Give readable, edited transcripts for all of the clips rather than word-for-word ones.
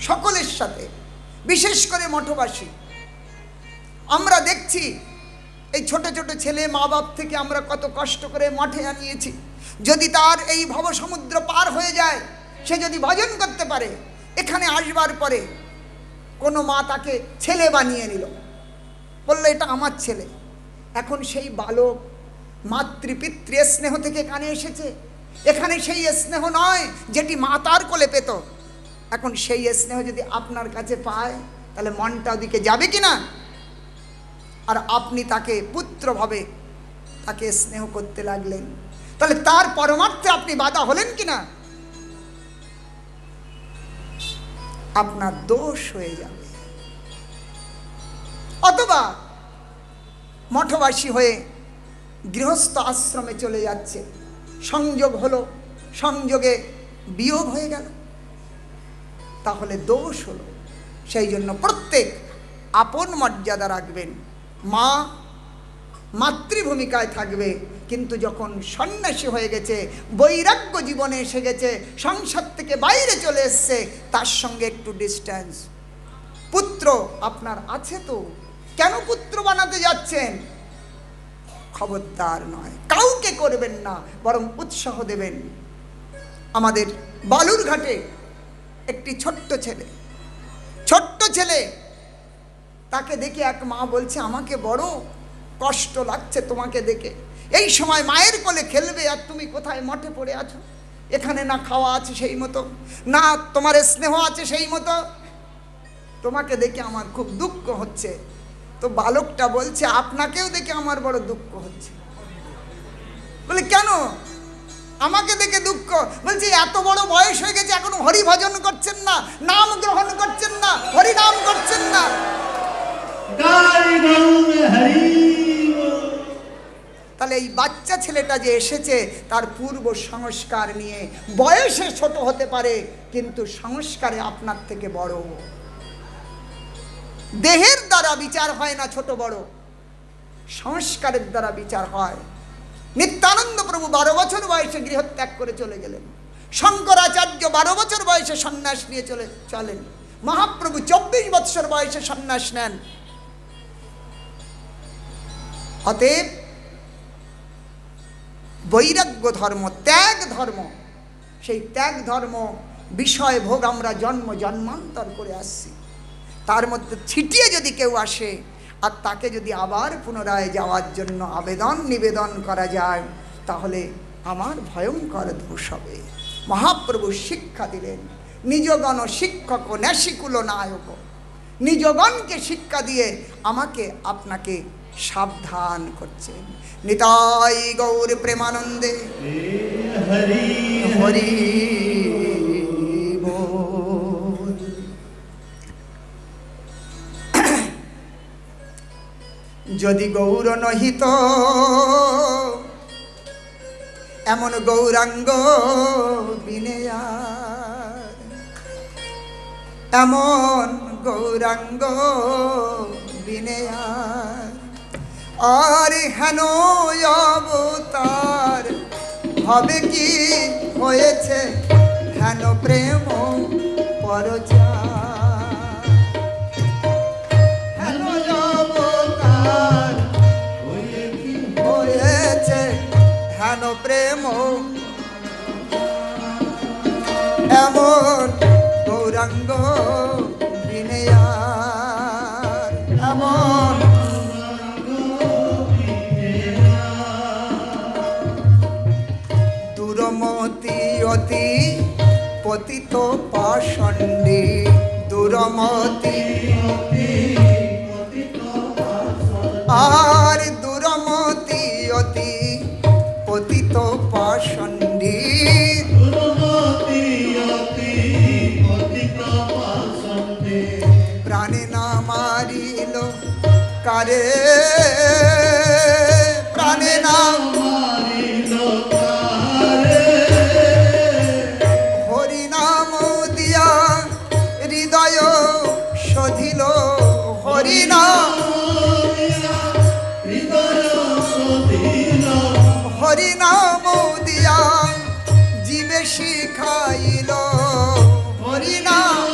সকলের সাথে, বিশেষ করে মঠবাসী। আমরা দেখছি এই ছোট ছোট ছেলে মা বাপ থেকে আমরা কত কষ্ট করে মঠে আনিয়েছি। যদি তার এই ভবসমুদ্র পার হয়ে যায়, সে যদি ভজন করতে পারে, এখানে আসবার পরে কোনো মা তাকে ছেলে বানিয়ে নিল, বললো এটা আমার ছেলে। এখন সেই বালক মাতৃপিতৃ স্নেহ থেকে কানে এসেছে। এখানে সেই স্নেহ নয় যেটি মাতার কোলে পেত। এখন সেই স্নেহ যদি আপনার কাছে পায়, তাহলে মনটা ওদিকে যাবে কিনা? আর আপনি তাকে পুত্রভাবে তাকে স্নেহ করতে লাগলেন, তাহলে তার পরমার্থে আপনি বাধা হলেন কিনা? আপনার দোষ হয়ে যাবে। অথবা মঠবাসী হয়ে গৃহস্থ আশ্রমে চলে যাচ্ছে, সংযোগ হলো, সংযোগে বিয়োগ হয়ে গেল, তাহলে দোষ হলো। সেই জন্য প্রত্যেক আপন মর্যাদা রাখবেন। মা মাতৃভূমিকায় থাকবে, কিন্তু যখন সন্ন্যাসী হয়ে গেছে, বৈরাগ্য জীবনে এসে গেছে, সংসার থেকে বাইরে চলে এসছে, তার সঙ্গে একটু ডিস্ট্যান্স। পুত্র আপনার আছে তো, কেন পুত্র বানাতে যাচ্ছেন? খবরদার নয়, কাউকে করবেন না, বরং উৎসাহ দেবেন। আমাদের বালুরঘাটে একটি ছোট্ট ছেলে, তাকে দেখে এক মা বলছে, আমাকে বড় কষ্ট লাগছে তোমাকে দেখে। এই সময় মায়ের কোলে খেলবে, আর তুমি কোথায় মঠে পড়ে আছো? এখানে না খাওয়া আছে সেই মতো, না তোমার স্নেহ আছে সেই মতো, তোমাকে দেখে আমার খুব দুঃখ হচ্ছে। তো বালকটা বলছে, আপনাকেও দেখে আমার বড় দুঃখ হচ্ছে। বলে কেন আমাকে দেখে দুঃখ? বলছে এত বড় বয়স হয়ে গেছে, এখনো হরি ভজন করছেন না, নাম গ্রহণ করছেন না, হরি নাম করছেন না। তাহলে এই বাচ্চা ছেলেটা যে এসেছে, তার পূর্ব সংস্কার নিয়ে, বয়সে ছোট হতে পারে কিন্তু সংস্কারে আপনার থেকে বড়। দেহের দ্বারা বিচার হয় না ছোট বড়, সংস্কারের দ্বারা বিচার হয়। নিত্যানন্দ প্রভু 12 বছর বয়সে গৃহত্যাগ করে চলে গেলেন। শঙ্করাচার্য 12 বছর বয়সে সন্ন্যাস নিয়ে চলেন। মহাপ্রভু 24 বছর বয়সে সন্ন্যাস নেন। অতএব বৈরাগ্য ধর্ম, ত্যাগ ধর্ম, সেই ত্যাগ ধর্ম বিষয় ভোগ আমরা জন্ম জন্মান্তর করে আসছি। তার মধ্যে ছিটিয়ে যদি কেউ আসে, আর তাকে যদি আবার পুনরায় যাওয়ার জন্য নিবেদন করা যায়, তাহলে আমার ভয়ঙ্কর দোষ হবে। মহাপ্রভু শিক্ষা দিলেন, নিজগণ শিক্ষক ন্যাসিকুল নায়ক। নিজগণকে শিক্ষা দিয়ে আমাকে আপনাকে সাবধান করছেন। নিতাই গৌর প্রেমানন্দে হরি হরি বল। যদি গৌর নহিত এমন গৌরাঙ্গ বিনে এমন গৌরাঙ্গ বিনে আর হেন অবতার হবে কি হয়েছে, হেন প্রেম পরচার। হেন অবতার হয়েছে, হেন প্রেম, এমন গৌরাঙ্গ বিনে এমন দুরমতি অতি পতিত পাষণ্ডী। দুরমতি আর দুরমতি অতি পতিত পাষণ্ডী। প্রাণে না মারিল কারে, প্রাণে না মারিল কারে, হরি নাম দিয়া হৃদয় শোধিল। হরি নাম হরি নাম দিয়া জীবে শিখাইল। হরি নাম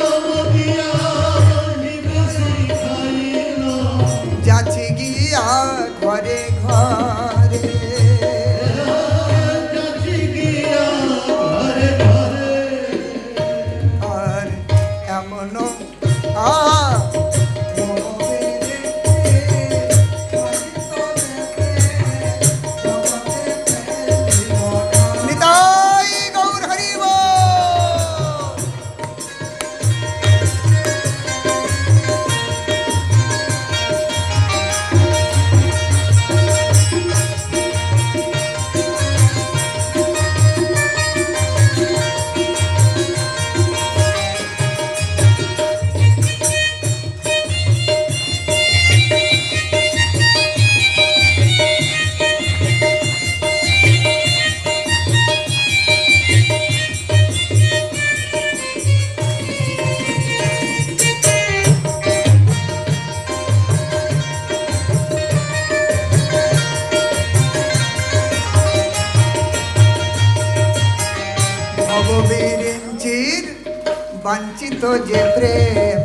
বাঞ্ছিত যে প্রেম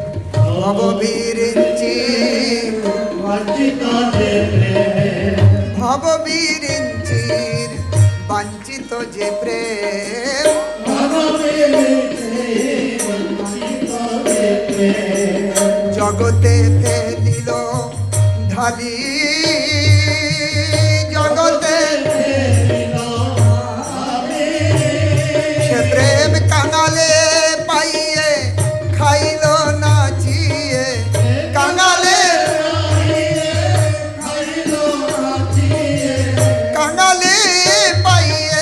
ভববিরিঞ্চির বাঞ্ছিত যে প্রেম ভববিরিঞ্চির বাঞ্ছিত যে প্রেম জগতে ফেলিল ঢালি জগতে সে প্রেম কাঙালে পাইয়ে খাইল না চিয়ে কাঙালে কাঙালে পাইয়ে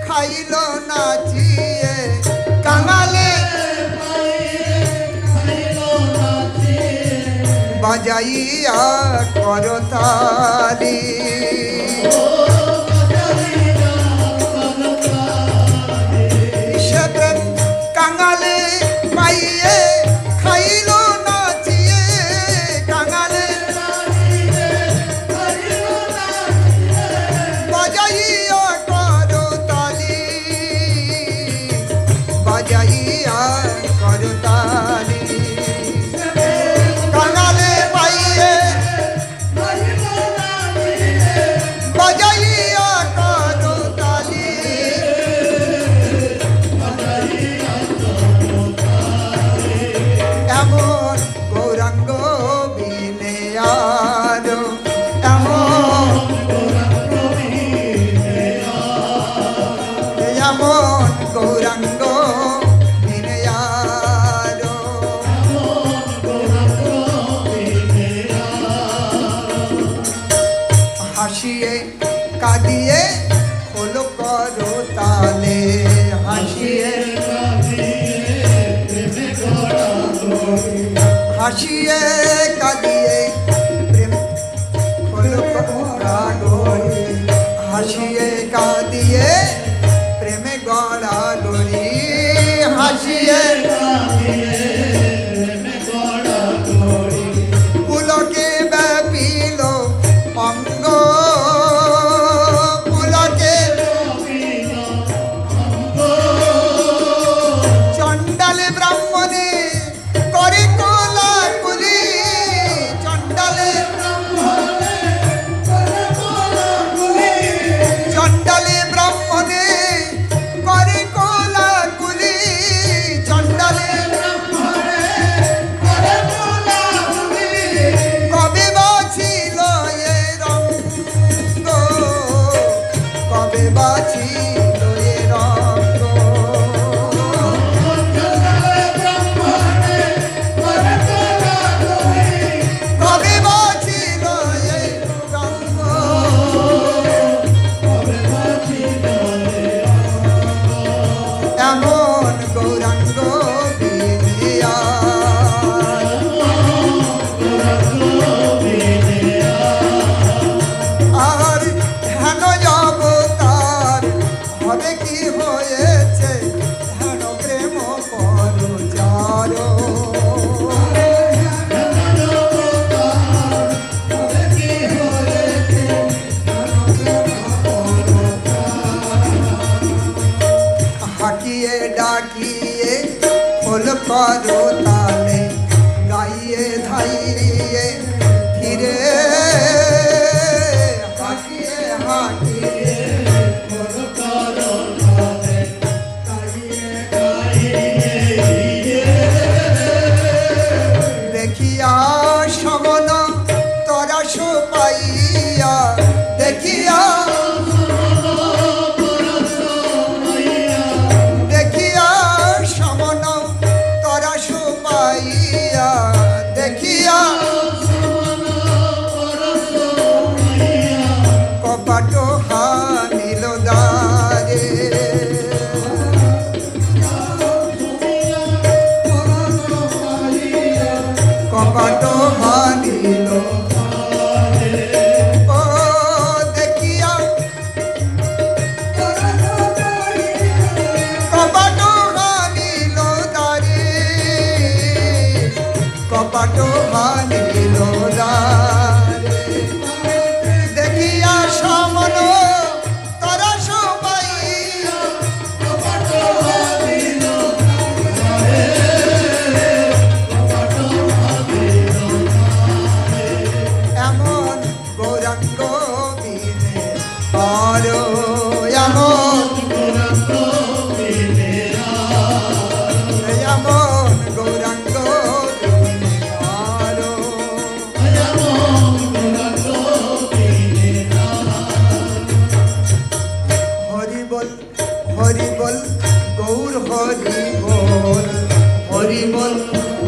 খাইল না চিয়ে কাঙালে বাজাইয়া করতালি সে প্রেম কাঙালে পাইয়ে খাইল না চিয়ে কাঙালে বাজাইয়া করতালি বাজাইয়া করতালি কাঙালে পাইয়ে বাজাইয়া করতালি এমন গৌরাঙ্গ বিনে আরো এমন এমন গৌরাঙ্গ বিনে আরো হাসিয়ে কাঁদিয়ে হলো করো তালে হাসিয়ে হাসিয়ে কাঁদিয়ে প্রেম হলো গড়াগড়ি হাসিয়ে কাঁদিয়ে প্রেমে গড়াগড়ি হাসিয়ে পুলকে ব্যাপিল অঙ্গ পুলকে চণ্ডালে ব্রাহ্মণে করে কোলা কুলি চণ্ডালে চণ্ডালে ব্রাহ্মণে করে কোলা কুলি চণ্ডালে কবে বাছিল এ রঙ্গ কবে বাছিল এ রঙ্গ কবে বাছিল এ রঙ্গ এমন গৌরাঙ্গ বিনিয়া আর হেন অবতার হবে কি হয়েছে হেন প্রেম পরচার হাকিয়ে ডাকিয়ে হল করো তালে গাইয়ে ধাইয়ে ফিরে হাকিয়ে হাকিয়ে দেখিয়া সমন তরাস পাইয়া দেখিয়া দেখিয়া সমন তরাস পাইয়া দেখিয়া কপাট হানিল দ্বারে কপাট হানিল ও দেখিয়া কপাট হানিল দ্বারে কপাট হানিল দ্বারে দেখিয়া সমন তরাস পাইয়া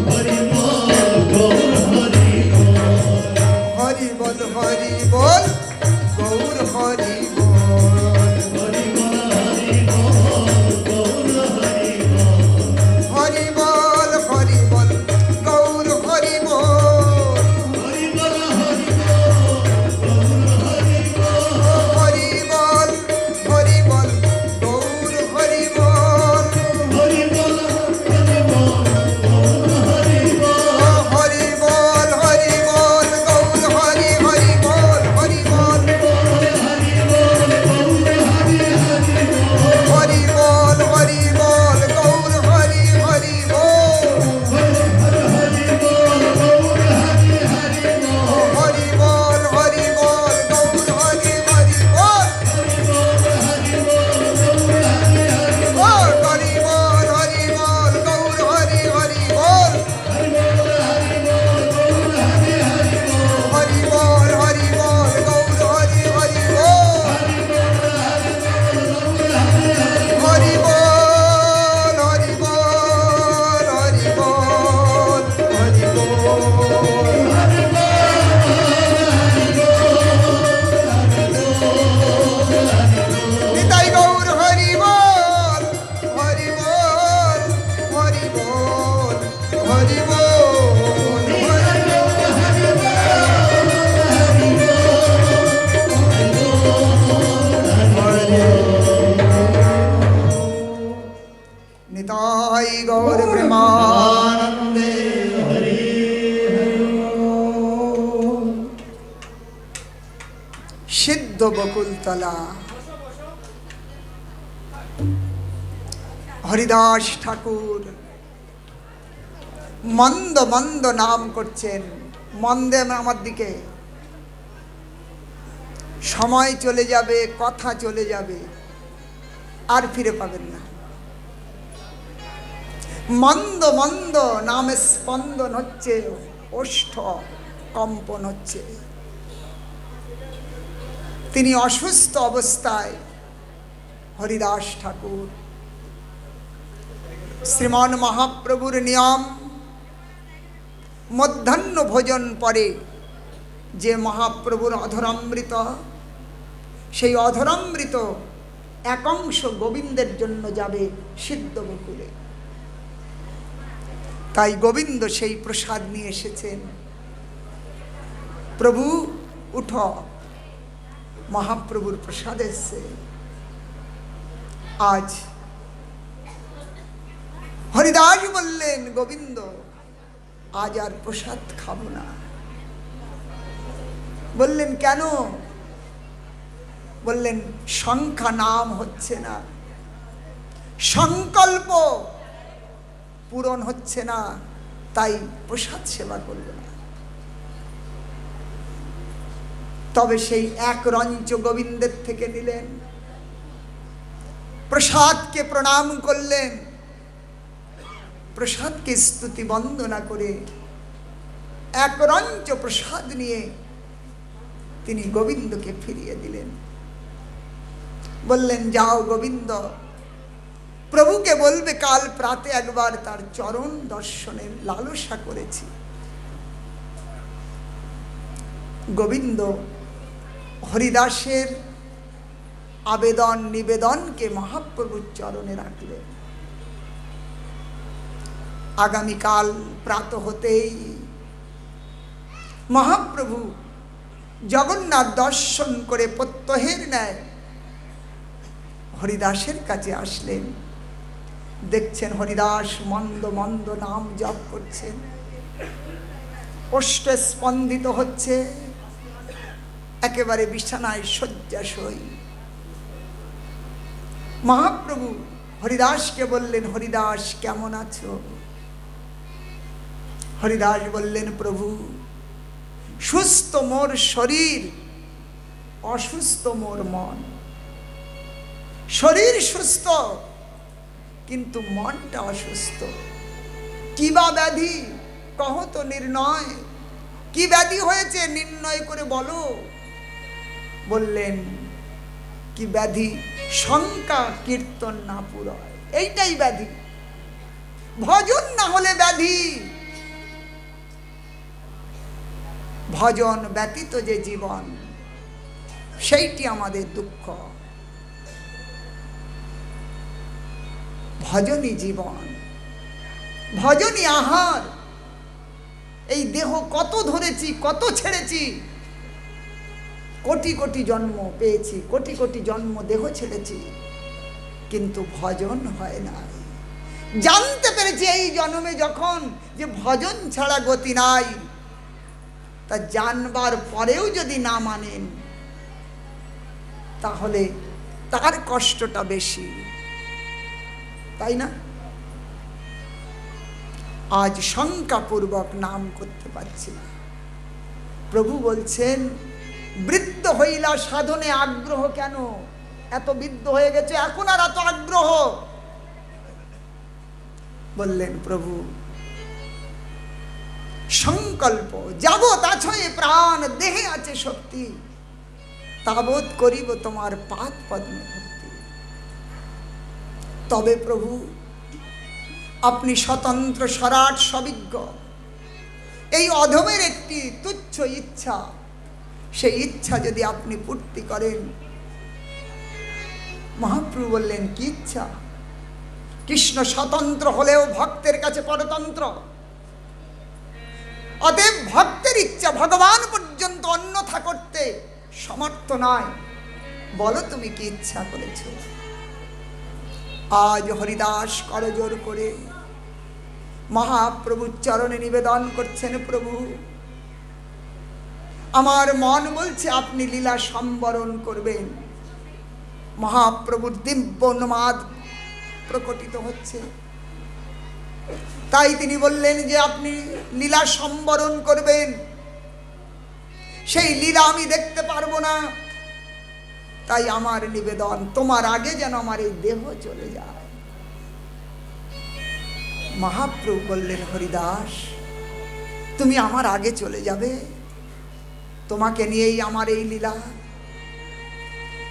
হরি বল গৌর হরি হরি বল হরি বল গৌর হরি বল হরি বল হরি বল গৌর হরি হরি বল হরি বল গৌর হরি বল হরি বল হরি বল হরি বল হরি বল গৌর হরি বল হরি বল হরি বল হরি বল হরি বল গৌর হরি হরি বল হরি বল হরি বল হরি বল গৌর হরি হরি বল হরি বল হরি বল গৌর হরি হরি বল হরি বল হরি বল গৌর হরি হরি বল হরি বল হরি বল গৌর হরি হরি বল হরি বল হরি বল হরি বল হরি বল নিতাই গৌর হরি বল হরি বল হরি বল হরি বল নিতাই গৌর প্রেমানন্দে সিদ্ধ বকুলতলা হরিদাস ঠাকুর মন্দ মন্দ নাম করছেন। মন্দে আমার দিকে সময় চলে যাবে, কথা চলে যাবে, আর ফিরে পাবেন না। মন্দ মন্দ নামে স্পন্দন হচ্ছে, ওষ্ঠ কম্পন হচ্ছে। তিনি অসুস্থ অবস্থায় হরিদাস ঠাকুর শ্রীমান মহাপ্রভুর নিয়ম মধ্যাহ্ন ভোজন পরে যে মহাপ্রভুর অধরামৃত, সেই অধরামৃত এক অংশ গোবিন্দের জন্য যাবে সিদ্ধ বকুলে। তাই গোবিন্দ সেই প্রসাদ নিয়ে এসেছেন। প্রভু উঠ, মহাপ্রভুর প্রসাদ এসছে। আজ হরিদাস বললেন, গোবিন্দ আজ আর প্রসাদ খাবো না। বললেন কেন? বললেন সংখ্যা নাম হচ্ছে না, সংকল্প পূরণ হচ্ছে না, তাই প্রসাদ সেবা করল না। তবে সেই এক রঞ্চ গোবিন্দের থেকে নিলেন, প্রসাদকে প্রণাম করলেন, প্রসাদকে স্তুতি বন্দনা করে এক রঞ্চ প্রসাদ নিয়ে তিনি গোবিন্দকে ফিরিয়ে দিলেন। বললেন যাও গোবিন্দ, প্রভুকে বলবে কাল প্রাতে একবার তার চরণ দর্শনের লালসা করেছি। গোবিন্দ হরিদাসের আবেদন নিবেদনকে মহাপ্রভুর চরণে রাখলেন। আগামীকাল প্রাত হতেই মহাপ্রভু জগন্নাথ দর্শন করে প্রত্যহের ন্যায় হরিদাসের কাছে আসলেন। দেখছেন হরিদাস মন্দ মন্দ নাম জপ করছেন, ওষ্ঠ স্পন্দিত হচ্ছে, একেবারে বিছানায় শয্যাশয়ী। মহাপ্রভু হরিদাসকে বললেন, হরিদাস কেমন আছো? হরিদাস বললেন, প্রভু সুস্থ মোর শরীর, অসুস্থ মোর মন। শরীর সুস্থ কিন্তু মনটা অসুস্থ। কি বা ব্যাধি কহ তো নির্ণয়, কি ব্যাধি হয়েছে নির্ণয় করে বলো। বললেন কি ব্যাধি? শঙ্কা কীর্তন না পুরয়, এইটাই ব্যাধি। ভজন না হলে ব্যাধি, ভজন ব্যতীত যে জীবন, সেইটি আমাদের দুঃখ। ভজনই জীবন, ভজনই আহার। এই দেহ কত ধরেছি, কত ছেড়েছি, কোটি কোটি জন্ম পেয়েছি, কোটি কোটি জন্ম দেহ ছেড়েছি, কিন্তু ভজন হয় না। জানতে পেরেছি এই জন্মে যখন যে ভজন ছাড়া গতি নাই, তা জানবার পরেও যদি না মানেন, তাহলে তার কষ্টটা বেশি, তাই না? আজ শঙ্কাপূর্বক নাম করতে পারছি না। প্রভু বলছেন, বৃদ্ধ হইলা সাধনে আগ্রহ কেন? এত বৃদ্ধ হয়ে গেছে, এখন আর এত আগ্রহ? বললেন প্রভু, সংকল্প যাবৎ আছয়ে প্রাণ, দেহে আছে শক্তি, তাবৎ করিব তোমার পাদ পদ্ম ভক্তি। তবে প্রভু, আপনি স্বতন্ত্র, স্বরাট, সবিজ্ঞ। এই অধমের একটি তুচ্ছ ইচ্ছা, সেই ইচ্ছা যদি আপনি পূর্তি করেন। মহাপ্রভু বললেন, কি ইচ্ছা? কৃষ্ণ স্বতন্ত্র হলেও ভক্তের কাছে পরতন্ত্র। অতএব ভক্তের ইচ্ছা ভগবান পর্যন্ত অন্যথা করতে সমর্থ নয়। বলো তুমি কি ইচ্ছা করেছ? আজ হরিদাস করজোর করে মহাপ্রভুর চরণে নিবেদন করছেন, প্রভু আমার মন বলছে আপনি লীলা সম্বরণ করবেন। মহাপ্রভুর দিব্য উন্মাদ প্রকটিত হচ্ছে, তাই তিনি বললেন যে আপনি লীলা সম্বরণ করবেন। সেই লীলা আমি দেখতে পারবো না, তাই আমার নিবেদন, তোমার আগে যেন আমার এই দেহ চলে যায়। মহাপ্রভু বললেন, হরিদাস তুমি আমার আগে চলে যাবে? তোমাকে নিয়েই আমার এই লীলা।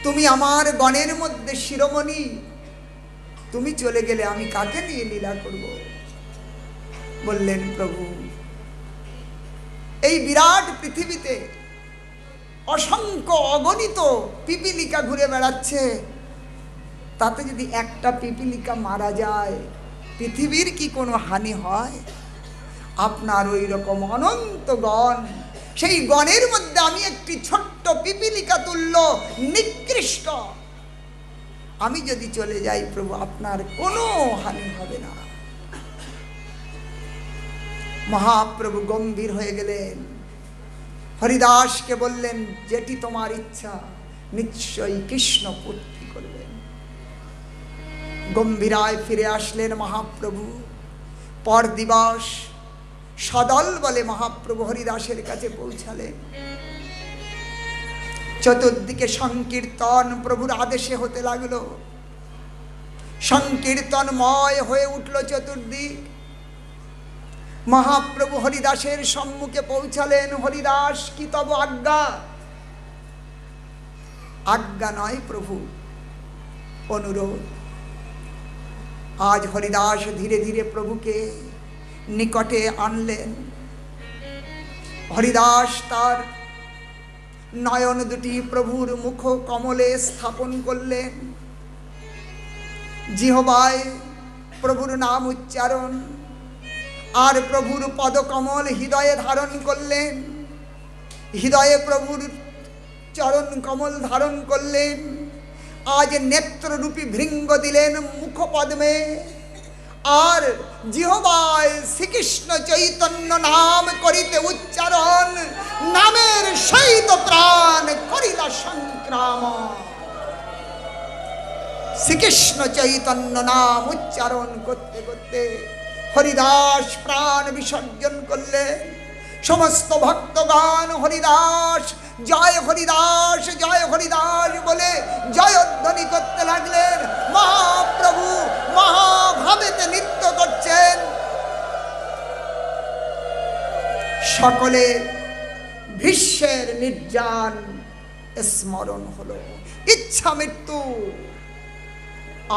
তুমি আমার গণের মধ্যে শিরোমণি, তুমি চলে গেলে আমি কাকে নিয়ে লীলা করব? বললেন, প্রভু এই বিরাট পৃথিবীতে অসংখ্য অগণিত পিপীলিকা ঘুরে বেড়াচ্ছে, তাতে যদি একটা পিপীলিকা মারা যায়, পৃথিবীর কি কোনো হানি হয়? আপনার ওই রকম অনন্ত গণ, সেই গণের মধ্যে আমি একটি ছোট্ট পিপীলিকা তুল্য নিকৃষ্ট, আমি যদি চলে যাই প্রভু, আপনার কোনো হানি হবে না। মহাপ্রভু গম্ভীর হয়ে গেলেন, হরিদাসকে বললেন, যেটি তোমার ইচ্ছা নিশ্চয়ই কৃষ্ণ পূর্তি করবেন। গম্ভীরায় ফিরে আসলেন মহাপ্রভু। পর দিবস সদল বলে মহাপ্রভু হরিদাসের কাছে পৌঁছালেন। চতুর্দিকে সংকীর্তন প্রভুর আদেশে হতে লাগলো। সংকীর্তনময় হয়ে উঠল চতুর্দিক। মহাপ্রভু হরিদাসের সম্মুখে পৌঁছালেন। হরিদাস, কি তব আজ্ঞা? আজ্ঞা নয় প্রভু, অনুরোধ। আজ হরিদাস ধীরে ধীরে প্রভুকে নিকটে আনলেন। হরিদাস তার নয়ন দুটি প্রভুর মুখ কমলে স্থাপন করলেন। জিহ্বায় প্রভুর নাম উচ্চারণ, আর প্রভুর পদকমল হৃদয়ে ধারণ করলেন। হৃদয়ে প্রভুর চরণ কমল ধারণ করলেন। আজ নেত্ররূপী ভৃঙ্গ দিলেন মুখপদ্মে, আর জিহ্বায় শ্রীকৃষ্ণ চৈতন্য নাম করিতে উচ্চারণ। নামের সহিত প্রাণ করিলা সংক্রাম। শ্রীকৃষ্ণ চৈতন্য নাম উচ্চারণ করতে করতে হরিদাস প্রাণ বিসর্জন করলেন। সমস্ত ভক্তগণ হরিদাস জয়, হরিদাস জয়, হরিদাস বলে জয়ধ্বনি করতে লাগলেন। মহাপ্রভু মহাভাবেতে নৃত্য করছেন। সকলে ভীষ্মের নির্যান স্মরণ হলো। ইচ্ছা মৃত্যু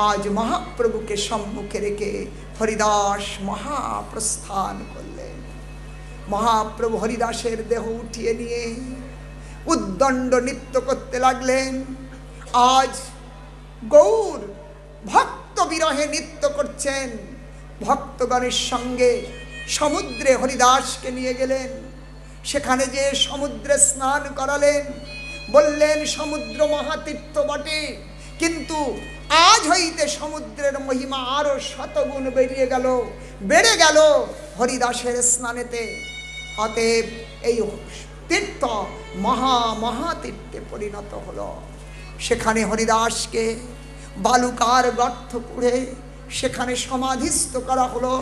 আজ মহাপ্রভুকে সম্মুখে রেখে হরিদাস মহাপ্রস্থান করলেন। মহাপ্রভু হরিদাসের দেহ উঠিয়ে নিয়ে উদ্দণ্ড নৃত্য করতে লাগলেন। আজ গৌর ভক্ত বিরহে নৃত্য করছেন। ভক্তগণের সঙ্গে সমুদ্রে হরিদাসকে নিয়ে গেলেন। সেখানে যে সমুদ্রে স্নান করালেন। বললেন সমুদ্র মহাতীর্থ বটে, কিন্তু আজ হইতে সমুদ্রের মহিমা আরো শতগুণ বেড়ে গেল হরিদাসের স্নানেতে। অতএব এই তীর্থ মহাতীর্থে পরিণত হলো। সেখানে হরিদাসকে বালুকার গর্ত করে সেখানে সমাধিস্থ করা হলো।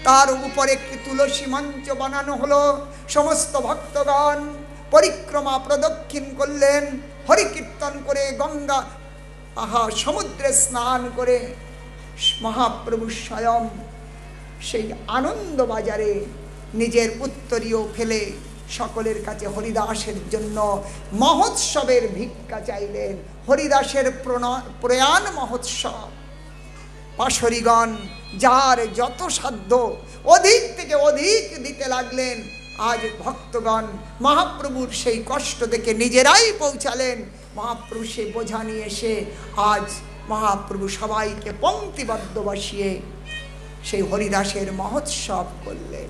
তার উপরে একটি তুলসী মঞ্চ বানানো হলো। সমস্ত ভক্তগণ পরিক্রমা প্রদক্ষিণ করলেন, হরিকীর্তন করে গঙ্গা সমুদ্রে স্নান করে মহাপ্রভু স্বয়ং সেই আনন্দবাজারে নিজের উত্তরীয় ফেলে সকলের কাছে হরিদাসের জন্য মহোৎসবের ভিক্ষা চাইলেন। হরিদাসের প্রয়াণ মহোৎসব। পাশরীগণ যার যত সাধ্য অধিক থেকে অধিক দিতে লাগলেন। আজ ভক্তগণ মহাপ্রভুর সেই কষ্ট দেখে নিজেরাই পৌঁছালেন। মহাপ্রভু সেই বোঝা নিয়ে এসে আজ মহাপ্রভু সবাইকে পঙ্ক্তিবদ্ধ বসিয়ে সেই হরিদাসের মহোৎসব করলেন,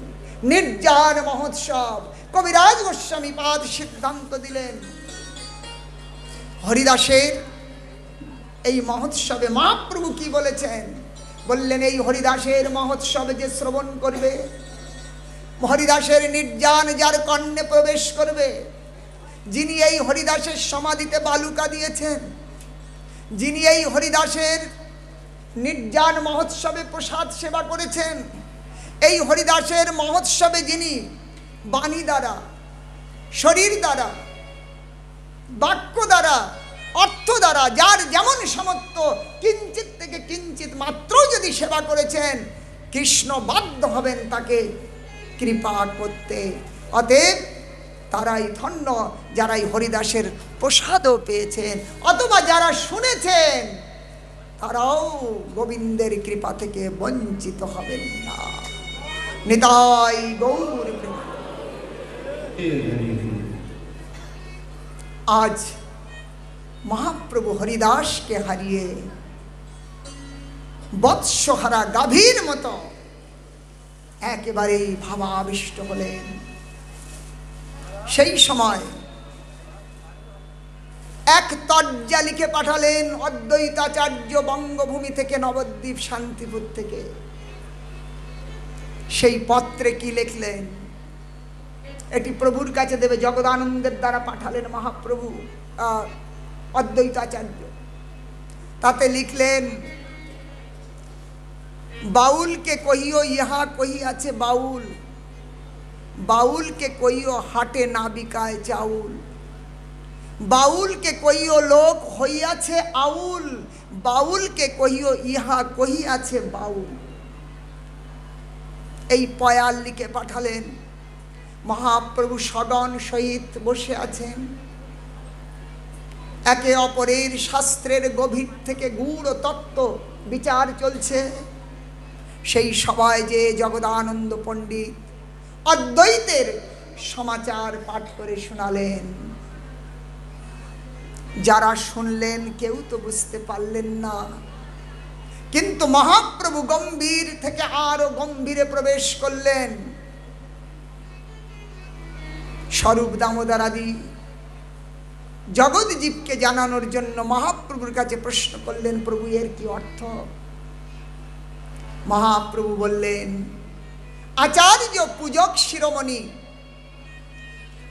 নির্জান মহোৎসব। কবিরাজ গোস্বামী পাদ সিদ্ধান্ত দিলেন হরিদাসের এই মহোৎসবে মহাপ্রভু কি বলেছেন? বললেন এই হরিদাসের মহোৎসবে যে শ্রবণ করবে, হরিদাসের নির্জান যার কর্ণে প্রবেশ করবে, যিনি এই হরিদাসের সমাধিতে বালুকা দিয়েছেন, যিনি এই হরিদাসের নির্জান মহোৎসবে প্রসাদ সেবা করেছেন, এই হরিদাসের মহোৎসবে যিনি বাণী দ্বারা, শরীর দ্বারা, বাক্য দ্বারা, অর্থ দ্বারা, যার যেমন সামর্থ্য কিঞ্চিত থেকে কিঞ্চিত মাত্র যদি সেবা করেছেন, কৃষ্ণ বাধ্য হবেন তাকে কৃপা করতে। অতএব তারাই ধন্য যারা এই হরিদাসের প্রসাদও পেয়েছেন, অথবা যারা শুনেছেন তারাও গোবিন্দের কৃপা থেকে বঞ্চিত হবেন না। নিতাই গৌর প্রেম। আজ মহাপ্রভু হরিদাসকে হারিয়ে বৎসহারা গাভীর মতো একেবারেই ভাবাবিষ্ট হলেন। সেই সময় এক তর্জা লিখে পাঠালেন অদ্বৈতাচার্য বঙ্গভূমি থেকে, নবদ্বীপ শান্তিপুর থেকে। সেই পত্রে কি লিখলেন? এটি প্রভুর কাছে দেবে, জগদানন্দের দ্বারা পাঠালেন মহাপ্রভু অদ্বৈতাচার্য। তাতে লিখলেন, বাউলকে কহিও ইহা কহিয়াছে বাউল, বাউলকে কহিও হাটে না বিকায় চাউল, বাউলকে কহিও লোক হইয়াছে আউল, বাউলকে কহিও ইহা কহিয়াছে বাউল। এই পয়াল লিখে পাঠালেন। মহাপ্রভু সগণ সহিত বসে আছেন। একে অপরের শাস্ত্রের গভীর থেকে গূঢ় তত্ত্ব বিচার চলছে। সেই সভায় যে জগদানন্দ পণ্ডিত অদ্বৈতের সমাচার পাঠ করে শোনালেন। যারা শুনলেন কেউ তো বুঝতে পারলেন না, কিন্তু মহাপ্রভু গম্ভীর থেকে আরো গম্ভীরে প্রবেশ করলেন। স্বরূপ দামোদর আদি জগৎ জীবকে জানানোর জন্য মহাপ্রভুর কাছে প্রশ্ন করলেন, প্রভু এর কি অর্থ? মহাপ্রভু বললেন, আচার্য পূজক শিরোমণি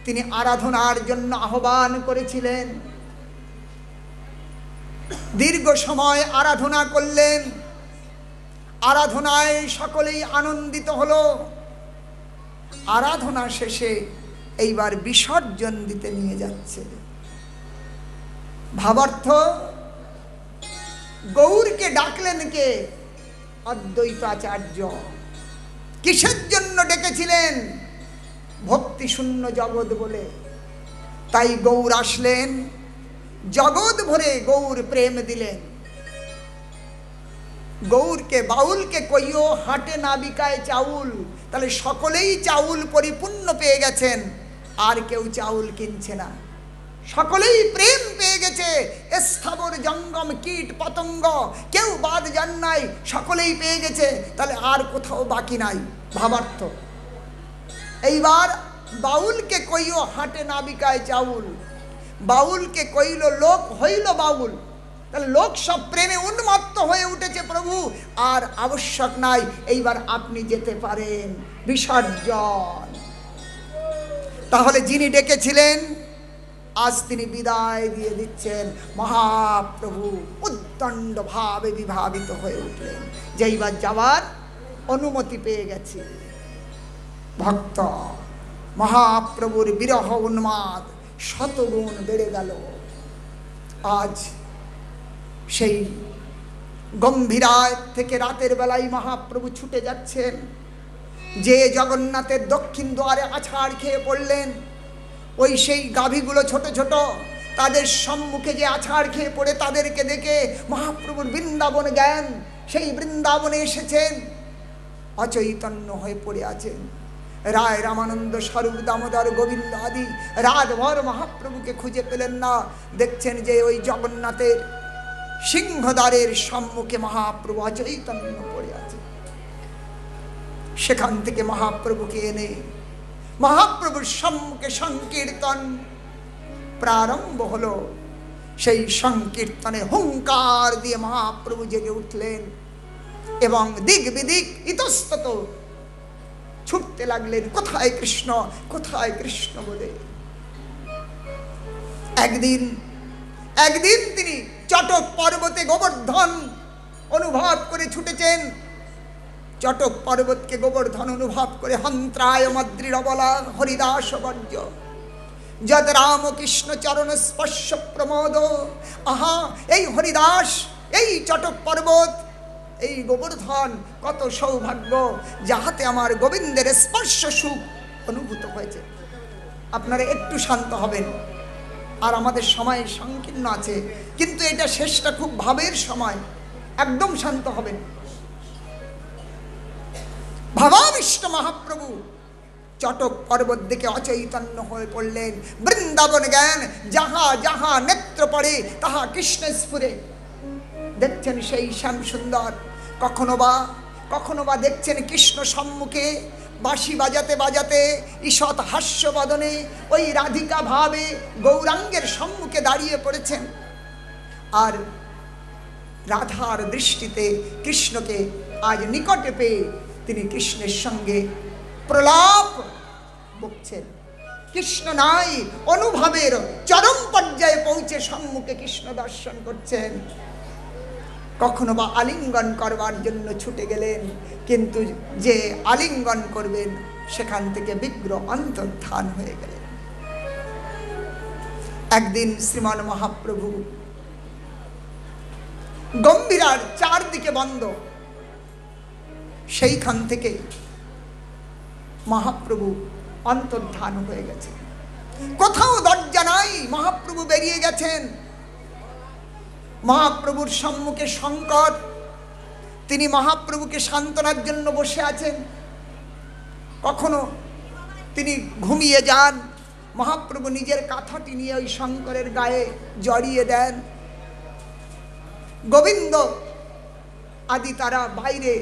তিনি আরাধনার জন্য আহ্বান করেছিলেন। দীর্ঘ সময় আরাধনা করলেন। আরাধনায় সকলেই আনন্দিত হলো। আরাধনা শেষে এইবার বিসর্জন দিতে নিয়ে যাচ্ছে। ভাবার্থ, গৌরকে ডাকলেন কে? অদ্বৈতাচার্য। কিসের জন্য ডেকেছিলেন? ভক্তি শূন্য জগৎ বলে। তাই গৌর আসলেন, জগৎ ভরে গৌর প্রেম দিলেন। গৌরকে বাউলকে কইও হাটে না বিকায় চাউল, তাহলে সকলেই চাউল পরিপূর্ণ পেয়ে গেছেন, আর কেউ চাউল কিনছে না। সকলেই প্রেম পেয়ে গেছে, স্থাবর জঙ্গম কীট পতঙ্গ কেউ বাদ যান নাই, সকলেই পেয়ে গেছে, তাহলে আর কোথাও বাকি নাই। ভাবার্থ। এইবার বাউলকে কইও হাটে না বিকায় চাউল, বাউলকে কইল লোক হইল বাউল। তাহলে লোক সব প্রেমে উন্মত্ত হয়ে উঠেছে, প্রভু আর আবশ্যক নাই, এইবার আপনি যেতে পারেন, বিসর্জন। তাহলে যিনি ডেকেছিলেন আজ তিনি বিদায় দিয়ে দিচ্ছেন। মহাপ্রভু উদ্দণ্ড ভাবে বিভাবিত হয়ে উঠলেন যে এইবার যাওয়ার অনুমতি পেয়ে গেছি। ভক্ত মহাপ্রভুর বিরহ উন্মাদ শতগুণ বেড়ে গেল। আজ সেই গম্ভীরায় থেকে রাতের বেলায় মহাপ্রভু ছুটে যাচ্ছেন। যে জগন্নাথের দক্ষিণ দ্বারে আছাড় খেয়ে পড়লেন, ওই সেই গাভীগুলো ছোট ছোট, তাদের সম্মুখে যে আছাড় খেয়ে পড়ে তাদেরকে দেখে মহাপ্রভুর বৃন্দাবন জ্ঞান, সেই বৃন্দাবনে এসেছেন, অচৈতন্য হয়ে পড়ে আছেন। রায় রামানন্দ স্বরূপ দামোদর গোবিন্দ আদি রাতভর মহাপ্রভুকে খুঁজে পেলেন না। দেখছেন যে ওই জগন্নাথের সিংহদ্বারের সম্মুখে মহাপ্রভু অচৈতন্য পড়ে আছে। সেখান থেকে মহাপ্রভুকে এনে মহাপ্রভুর সম্মুখে সংকীর্তন প্রারম্ভ হলো। সেই সংকীর্তনে হুঙ্কার দিয়ে মহাপ্রভু জেগে উঠলেন এবং দিক বিদিক ইতস্তত ছুটতে লাগলেন, কোথায় কৃষ্ণ, কোথায় কৃষ্ণ বলে। একদিন তিনি চটক পর্বতে গোবর্ধন অনুভব করে ছুটেছেন। চটক পর্বতকে গোবর্ধন অনুভব করে হন্ত্রায় মদ্রির অবলা হরিদাস বর্জ্য যদ রামকৃষ্ণ চরণ স্পর্শ প্রমোদ। আহা, এই হরিদাস, এই চটক পর্বত, এই গোবর্ধন কত সৌভাগ্য, যাহাতে আমার গোবিন্দের স্পর্শ সুখ অনুভূত হয়েছে। আপনারা একটু শান্ত হবেন, আর আমাদের সময় সংকীর্ণ আছে, কিন্তু এটা শেষটা খুব ভাবের সময়, একদম শান্ত হবেন। ভাবাবিষ্ট মহাপ্রভু চটক পর্বত দেখে অচৈতন্য হয়ে পড়লেন। বৃন্দাবন জ্ঞান যাহা যাহা নেত্র পড়ে তাহা কৃষ্ণ স্ফুরে। দেখছেন সেই শ্যাম সুন্দর, কখনো বা দেখছেন কৃষ্ণ সম্মুখে বাঁশি বাজাতে বাজাতে ঈষৎ হাস্য বদনে ওই রাধিকা ভাবে গৌরাঙ্গের সম্মুখে দাঁড়িয়ে পড়েছেন, আর রাধার দৃষ্টিতে কৃষ্ণকে আজ নিকটে পেয়ে তিনি কৃষ্ণের সঙ্গে প্রলাপ বকছেন। কৃষ্ণ নাই, অনুভবের চরম পর্যায়ে পৌঁছে সম্মুখে কৃষ্ণ দর্শন করছেন। কখনো বা আলিঙ্গন করবার জন্য ছুটে গেলেন, কিন্তু যে আলিঙ্গন করবেন সেখান থেকে বিগ্রহ অন্তর্ধান হয়ে গেলেন। একদিন শ্রীমান মহাপ্রভু গম্ভীরার চারদিকে বন্ধ, সেইখান থেকে মহাপ্রভু অন্তর্ধান হয়ে গেছে। কোথাও দরজা নাই, মহাপ্রভু বেরিয়ে গেছেন। মহাপ্রভুর সম্মুখে শঙ্কর, তিনি মহাপ্রভুকে সান্ত্বনার জন্য বসে আছেন। কখনো তিনি ঘুমিয়ে যান, মহাপ্রভু নিজের কাঁথাটি নিয়ে ওই শঙ্করের গায়ে জড়িয়ে দেন। গোবিন্দ আদি তারা বাইরে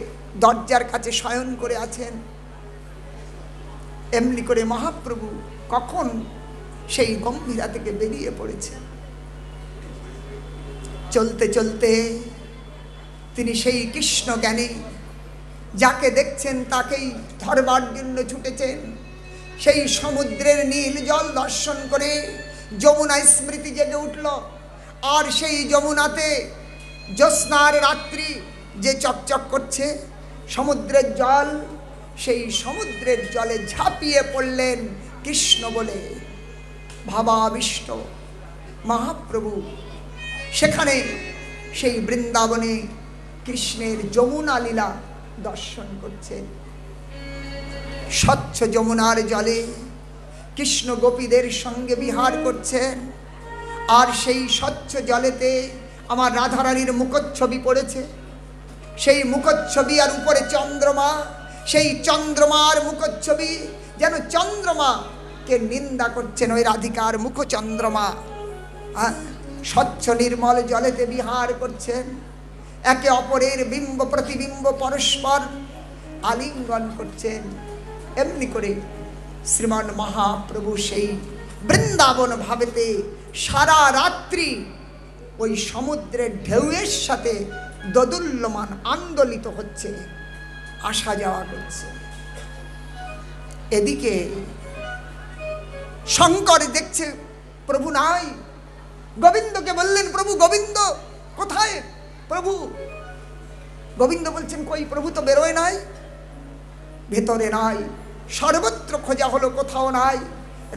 দরজার কাছে শয়ন করে আছেন। এমনি করে মহাপ্রভু কখন সেই গম্ভীরা থেকে বেরিয়ে পড়েছে। চলতে চলতে তিনি সেই কৃষ্ণ জ্ঞানী, যাকে দেখছেন তাকেই ধরবার জন্য ছুটেছেন। সেই সমুদ্রের নীল জল দর্শন করে যমুনা স্মৃতি জেগে উঠল। আর সেই যমুনাতে জ্যোৎস্নার রাত্রি যে চকচক করছে সমুদ্রের জল, সেই সমুদ্রের জলে ঝাঁপিয়ে পড়লেন কৃষ্ণ বলে। ভাবাবিষ্ট মহাপ্রভু সেখানে সেই বৃন্দাবনে কৃষ্ণের যমুনা লীলা দর্শন করছেন। স্বচ্ছ যমুনার জলে কৃষ্ণ গোপীদের সঙ্গে বিহার করছেন। আর সেই স্বচ্ছ জলেতে আমার রাধারানীর মুখচ্ছবি পড়েছে। সেই মুখচ্ছবি আর উপরে চন্দ্রমা, সেই চন্দ্রমার মুখচ্ছবি, যেন চন্দ্রমাকে নিন্দা করছেন ওই রাধিকার মুখ চন্দ্রমা। স্বচ্ছ নির্মল জলেতে বিহার করছেন, একে অপরের বিম্ব প্রতিবিম্ব পরস্পর আলিঙ্গন করছেন। এমনি করে শ্রীমান মহাপ্রভু সেই বৃন্দাবন ভাবেতে সারা রাত্রি ওই সমুদ্রের ঢেউয়ের সাথে দোদুল্যমান আন্দোলিত হচ্ছে, আসা যাওয়া করছে। এদিকে শঙ্কর দেখছে প্রভু নাই। গোবিন্দকে বললেন, প্রভু গোবিন্দ কোথায়? প্রভু গোবিন্দ বলছেন, কই প্রভু তো বেরোয় নাই, ভেতরে নাই, সর্বত্র খোঁজা হলো, কোথাও নাই।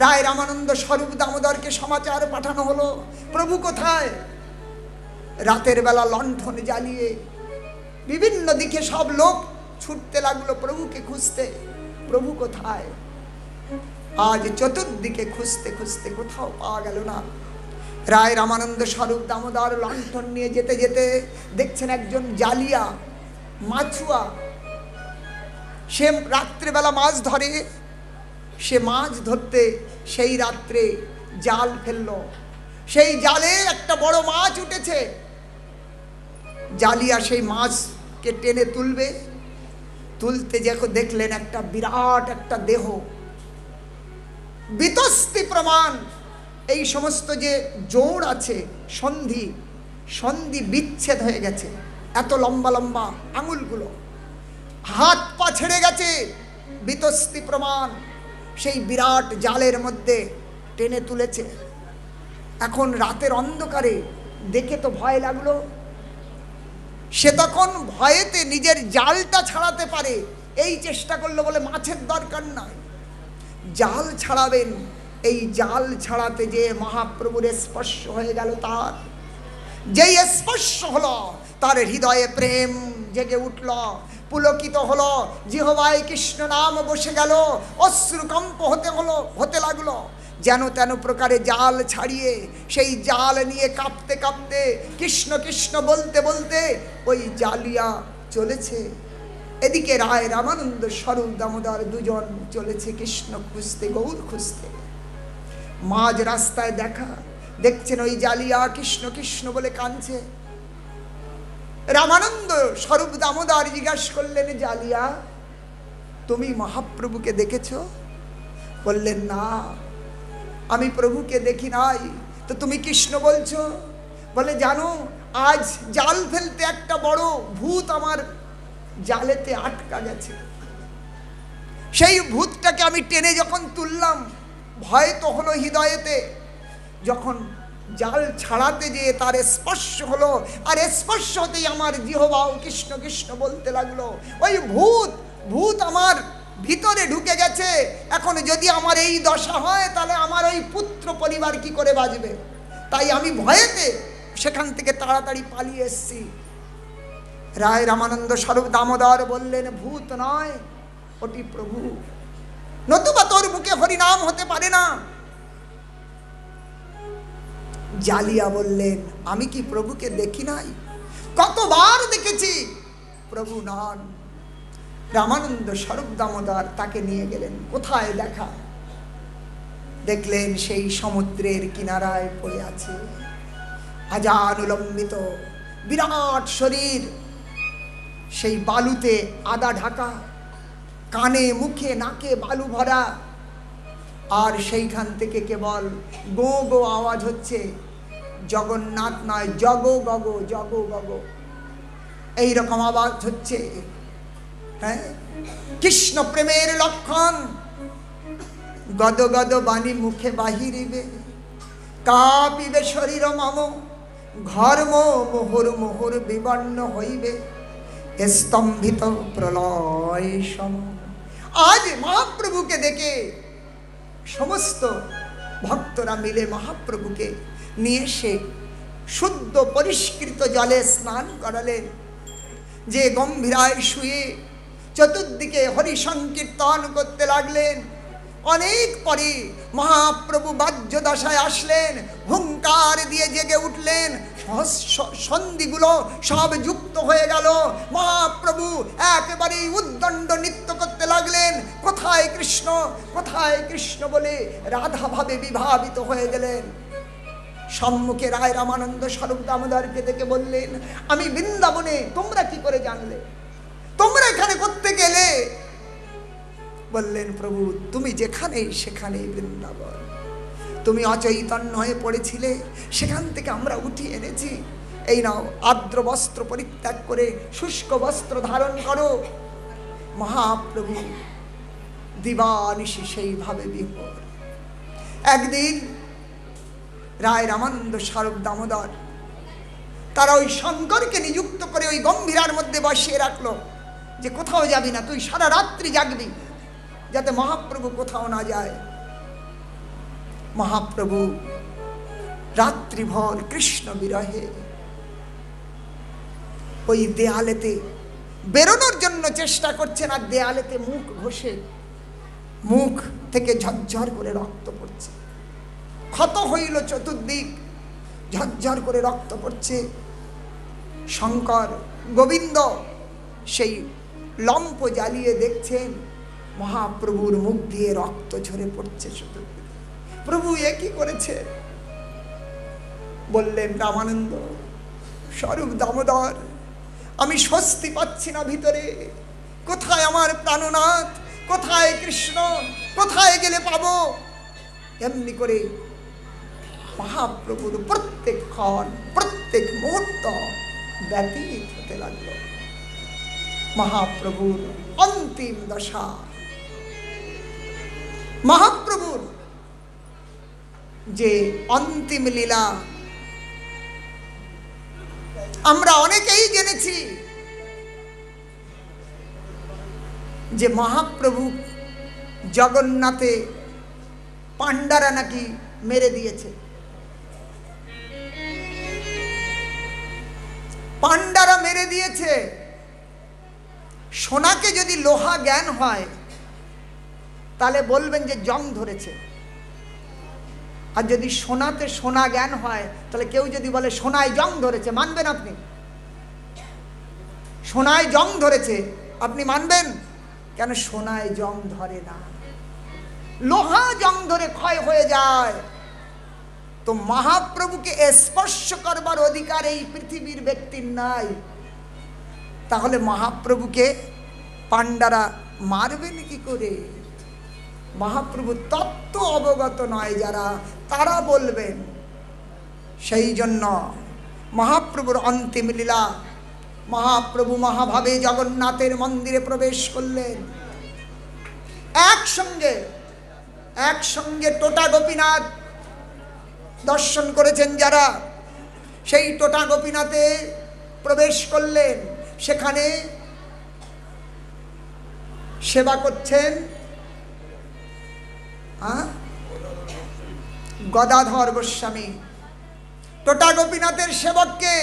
রায় রামানন্দ স্বরূপ দামোদরকে সমাচার পাঠানো হলো, প্রভু কোথায়? রাতের বেলা লণ্ঠন জ্বালিয়ে বিভিন্ন দিকে সব লোক ছুটতে লাগলো প্রভুকে খুঁজতে, প্রভু কোথায়? আজ চতুর্দিকে খুঁজতে খুঁজতে কোথাও পাওয়া গেল না। রায় রামানন্দ স্বরূপ দামোদর লণ্ঠন নিয়ে যেতে যেতে দেখছেন একজন জালিয়া মাছুয়া, সে রাত্রেবেলা মাছ ধরে। সে মাছ ধরতে সেই রাত্রে জাল ফেলল, সেই জালে একটা বড় মাছ উঠেছে। জালিয়া সেই মাছকে টেনে তুলবে, তুলতে যখন দেখলেন একটা বিরাট একটা দেহ, বিতস্তি প্রমাণ। এই সমস্ত যে জোড় আছে, সন্ধি সন্ধি বিচ্ছেদ হয়ে গেছে, এত লম্বা লম্বা আঙুলগুলো, হাত পা ছেড়ে গেছে, বিতস্তি প্রমাণ। সেই বিরাট জালের মধ্যে টেনে তুলেছে। এখন রাতের অন্ধকারে দেখে তো ভয় লাগলো। সে তখন ভয়েতে নিজের জালটা ছাড়াতে পারে এই চেষ্টা করলো, বলে মাছের দরকার নাই, জাল ছাড়াবেন। এই জাল ছাড়াতে যে মহাপ্রভুর স্পর্শ হয়ে গেল, তার যেই স্পর্শ হলো তার হৃদয়ে প্রেম জেগে উঠল, পুলকিত হলো, জিহ্বায় কৃষ্ণ নাম বসে গেল, অশ্রুকম্প হতে লাগলো। যেন তেন প্রকারে জাল ছাড়িয়ে সেই জাল নিয়ে কাঁপতে কাঁপতে কৃষ্ণ কৃষ্ণ বলতে বলতে ওই জালিয়া চলেছে। এদিকে রায় রামানন্দ স্বরূপ দামোদর দুজন চলেছে কৃষ্ণ খুঁজতে, গৌর খুঁজতে। মাঝ রাস্তায় দেখছেন ওই জালিয়া কৃষ্ণ কৃষ্ণ বলে কাঁদছে। রামানন্দ স্বরূপ দামোদর জিজ্ঞাসা করলেন, জালিয়া তুমি মহাপ্রভুকে দেখেছ? বললেন, না আমি প্রভুকে দেখি নাই। তো তুমি কৃষ্ণ বলছো? বলে, জানো আজ জাল ফেলতে একটা বড় ভূত আমার জালেতে আটকা গেছে। সেই ভূতটাকে আমি টেনে যখন তুললাম, ভয় তো হলো হৃদয়েতে। যখন জাল ছাড়াতে যেয়ে তার স্পর্শ হলো, আর স্পর্শ হতেই আমার জিহ্বাও কৃষ্ণ কৃষ্ণ বলতে লাগলো। ওই ভূত আমার ভিতরে ঢুকে গেছে। এখন যদি আমার এই দশা হয়, তাহলে আমার ওই পুত্র পরিবার কি করে বাঁচবে? তাই আমি ভয়েতে সেখান থেকে তাড়াতাড়ি পালিয়ে এসছি। রায় রামানন্দ স্বরূপ দামোদর বললেন, ভূত নয়, ওটি প্রভু, নতুবা তোর মুখে হরিনাম হতে পারে না। জালিয়া বললেন, আমি কি প্রভুকে দেখি নাই? কতবার দেখেছি, প্রভু নন। রামানন্দ স্বরূপ দামোদর তাকে নিয়ে গেলেন। কোথায় দেখা? দেখলেন সেই সমুদ্রের কিনারায় পড়ে আছে, আজানুলম্বিত বিরাট শরীর, সেই বালুতে আদা ঢাকা, কানে মুখে নাকে বালু ভরা, আর সেইখান থেকে কেবল গো গো আওয়াজ হচ্ছে। জগন্নাথ নয়, জগ গগ, জগ গগ, এইরকম আওয়াজ হচ্ছে। হ্যাঁ, কৃষ্ণ প্রেমের লক্ষণ। গদ গদ বাণী মুখে বাহিরিবে, কাঁপিবে শরীর মম, ঘর্ম মোহর মোহর বিবর্ণ হইবে, স্তম্ভিত প্রলয় সম। আজ মহাপ্রভুকে দেখে সমস্ত ভক্তরা মিলে মহাপ্রভুকে নিয়ে এসে শুদ্ধ পরিষ্কৃত জলে স্নান করালেন। যে গম্ভীরায় শুয়ে চতুর্দিকে হরি সংকীর্তন করতে লাগলেন। অনেক পরে মহাপ্রভু বাহ্য দশায় আসলেন, হুঙ্কার দিয়ে জেগে উঠলেন, সন্ধিগুলো সব যুক্ত হয়ে গেল। মহাপ্রভু একেবারেই উদ্দণ্ড নৃত্য করতে লাগলেন, কোথায় কৃষ্ণ, কোথায় কৃষ্ণ বলে রাধা ভাবে বিভাবিত হয়ে গেলেন। সম্মুখে রায় রামানন্দ স্বরূপ দামোদরকে দেখে বললেন, আমি বৃন্দাবনে, তোমরা কি করে জানলে, তোমরা এখানে করতে গেলে? বললেন, প্রভু তুমি যেখানেই সেখানেই বৃন্দাবন। তুমি অচৈতন্য হয়ে পড়েছিলে, সেখান থেকে আমরা উঠিয়ে এনেছি। এই নাও, আর্দ্র বস্ত্র পরিত্যাগ করে শুষ্ক বস্ত্র ধারণ করো। মহাপ্রভু দিবানিশি সেইভাবে বিভোর। একদিন রায় রামানন্দ স্বরূপ দামোদর তারা ওই শঙ্করকে নিযুক্ত করে ওই গম্ভীরার মধ্যে বসিয়ে রাখলো, যে কোথাও যাবি না, তুই সারা রাত্রি জাগবি, যাতে মহাপ্রভু কোথাও না যায়। মহাপ্রভু রাত্রিভর কৃষ্ণ বিরহে ওই দেয়ালেতে বেরোনোর জন্য চেষ্টা করছেন, আর দেয়ালেতে মুখ ঘষে মুখ থেকে ঝরঝর করে রক্ত পড়ছে। ক্ষত হইল চতুর্দিক, ঝরঝর করে রক্ত পড়ছে। শঙ্কর গোবিন্দ সেই লম্ফ জ্বালিয়ে দেখছেন মহাপ্রভুর মুখ দিয়ে রক্ত ঝরে পড়ছে চতুর্দিকে। প্রভু এ কি করেছে? বললেন রামানন্দ স্বরূপ দামোদর, আমি স্বস্তি পাচ্ছি না ভিতরে। কোথায় আমার প্রাণনাথ, কোথায় কৃষ্ণ, কোথায় গেলে পাবো? এমনি করে মহাপ্রভুর প্রত্যেক ক্ষণ, প্রত্যেক মুহূর্ত ব্যতীত হতে লাগলো। মহাপ্রভুর অন্তিম দশা, মহাপ্রভুর যে অন্তিম লীলা আমরা অনেকেই জেনেছি, যে মহাপ্রভু জগন্নাথে পাণ্ডারা নাকি মেরে দিয়েছে। পাণ্ডারা মেরে দিয়েছে। সোনাকে যদি লোহা জ্ঞান হয় তাহলে বলবেন যে জং ধরেছে, আর যদি সোনাতে সোনা জ্ঞান হয় তাহলে কেউ যদি বলে সোনায় জং ধরেছে, মানবেন আপনি? সোনায় জং ধরেছে আপনি মানবেন? কেন সোনায় জং ধরে না, লোহা জং ধরে ক্ষয় হয়ে যায়। তো মহাপ্রভুকে স্পর্শ করবার অধিকার এই পৃথিবীর ব্যক্তির নাই, তাহলে মহাপ্রভুকে পাণ্ডারা মারবেন কি করে? মহাপ্রভু তত্ত্ব অবগত নয় যারা, তারা বলবেন। সেই জন্য মহাপ্রভুর অন্তিম লীলা, মহাপ্রভু মহাভাবে জগন্নাথের মন্দিরে প্রবেশ করলেন। একসঙ্গে টোটা গোপীনাথ দর্শন করেছেন যারা, সেই টোটা গোপীনাথে প্রবেশ করলেন। সেখানে সেবা করছেন গদাধর গোস্বামী। টোটা গোপীনাথের সেবককে